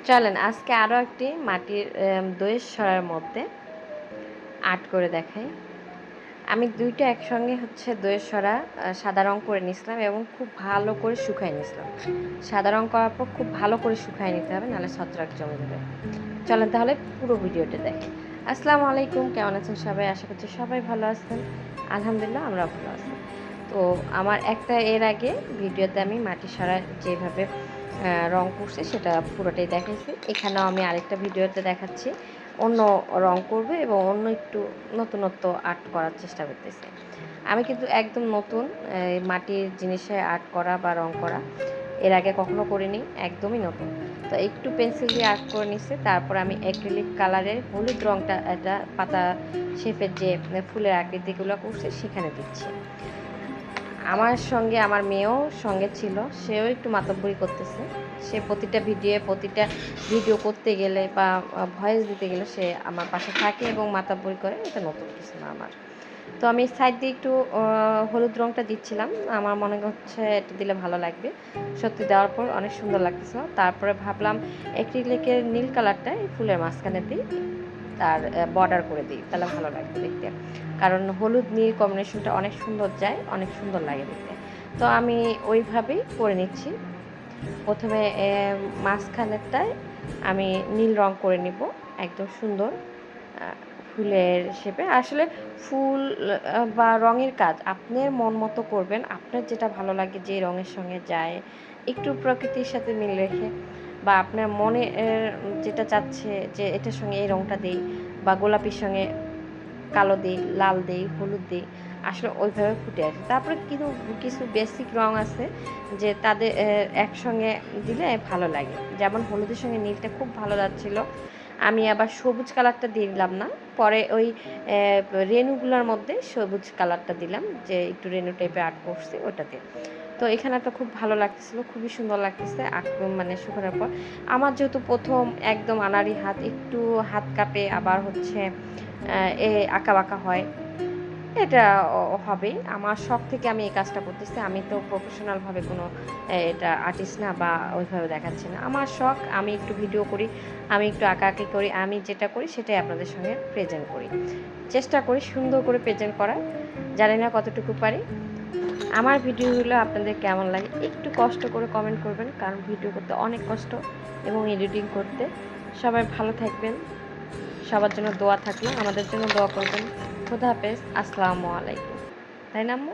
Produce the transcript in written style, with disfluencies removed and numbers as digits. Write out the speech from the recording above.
চলেন আজকে আরও একটি মাটির দইয়ের সরার মধ্যে আর্ট করে দেখাই। আমি দুইটা একসঙ্গে দইয়ের সরা সাদা রং করে নিয়েছিলাম এবং খুব ভালো করে শুকাই নিয়েছিলাম। সাদা রং করার পর খুব ভালো করে শুকাই নিতে হবে, নাহলে ছত্রাক জমে যাবে। চলেন তাহলে পুরো ভিডিওটা দেখি। আসসালামু আলাইকুম, কেমন আছেন সবাই? আশা করছি সবাই ভালো আছেন। আলহামদুলিল্লাহ আমরা ভালো আছি। তো আমার একটা এর আগে ভিডিওতে আমি মাটির সরা যেভাবে রং করছি সেটা পুরোটাই দেখাইছি। এখানেও আমি আরেকটা ভিডিওতে দেখাচ্ছি অন্য রং করবে এবং অন্য একটু নতুনত্ব আর্ট করার চেষ্টা করতেছি। আমি কিন্তু একদম নতুন মাটির জিনিসে আর্ট করা বা রং করা এর আগে কখনো করিনি, একদমই নতুন। তো একটু পেন্সিল দিয়ে আর্ট করে নিচ্ছে, তারপর আমি অ্যাক্রিলিক কালারের হলুদ রংটা একটা পাতা শেপের যে ফুলের আকৃতিগুলো করছে সেখানে দিচ্ছি। আমার সঙ্গে আমার মেয়েও সঙ্গে ছিল, সেও একটু মাতব্বরি করতেছে। সে প্রতিটা ভিডিও করতে গেলে বা ভয়েস দিতে গেলে সে আমার পাশে থাকে এবং মাতব্বরি করে। এটা নতুন কিছু না আমার। তো আমি সাইড দিয়ে একটু হলুদ রংটা দিচ্ছিলাম, আমার মনে হচ্ছে এটা দিলে ভালো লাগবে। সত্যি দেওয়ার পর অনেক সুন্দর লাগতেছিল। তারপরে ভাবলাম অ্যাক্রিলিকের নীল কালারটা এই ফুলের মাঝখানে দিই, তার বর্ডার করে দিই, তাহলে ভালো লাগবে দেখতে। কারণ হলুদ নীল কম্বিনেশনটা অনেক সুন্দর যায়, অনেক সুন্দর লাগে দেখতে। তো আমি ওইভাবেই করে নিচ্ছি। প্রথমে মাঝখানেরটায় আমি নীল রং করে নিব, একদম সুন্দর ফুলের শেপে। আসলে ফুল বা রঙের কাজ আপনার মন মতো করবেন, আপনার যেটা ভালো লাগে, যে রঙের সঙ্গে যায়, একটু প্রকৃতির সাথে মিল রেখে, বা আপনার মনে যেটা চাচ্ছে যে এটার সঙ্গে এই রঙটা দিই, বা গোলাপির সঙ্গে কালো দিই, লাল দিই, হলুদ দিই, আসলে ওইভাবে ফুটে আসে। তারপরে কিন্তু কিছু বেসিক রং আছে যে তাদের একসঙ্গে দিলে ভালো লাগে, যেমন হলুদের সঙ্গে নীলটা খুব ভালো যাচ্ছিলো। আমি আবার সবুজ কালারটা দিলাম না, পরে ওই রেণুগুলোর মধ্যে সবুজ কালারটা দিলাম, যে একটু রেণু টাইপের আর্ট করছি ওটাতে। তো এখানে একটা খুব ভালো লাগতেছিল, খুবই সুন্দর লাগতেছে আর্ট মানে শুকানোর পর। আমার যেহেতু প্রথম একদম আনাড়ি হাত, একটু হাত কাঁপে, আবার এ আঁকা বাঁকা হয়, এটা হবেই। আমার শখ থেকে আমি এই কাজটা করতেছি, আমি তো প্রফেশনালভাবে কোনো এটা আর্টিস্ট না বা ওইভাবে দেখাচ্ছি না। আমার শখ, আমি একটু ভিডিও করি, আমি একটু আঁকাআঁকি করি, আমি যেটা করি সেটাই আপনাদের সঙ্গে প্রেজেন্ট করি, চেষ্টা করি সুন্দর করে প্রেজেন্ট করার। জানি না কতটুকু পারি। আমার ভিডিওগুলো আপনাদের কেমন লাগে একটু কষ্ট করে কমেন্ট করবেন, কারণ ভিডিও করতে অনেক কষ্ট এবং এডিটিং করতে। সবাই ভালো থাকবেন, সবার জন্য দোয়া থাকলো, আমাদের জন্য দোয়া করবেন। খোদা হাফেজ, আসসালামু আলাইকুম। তাই না আম্মু?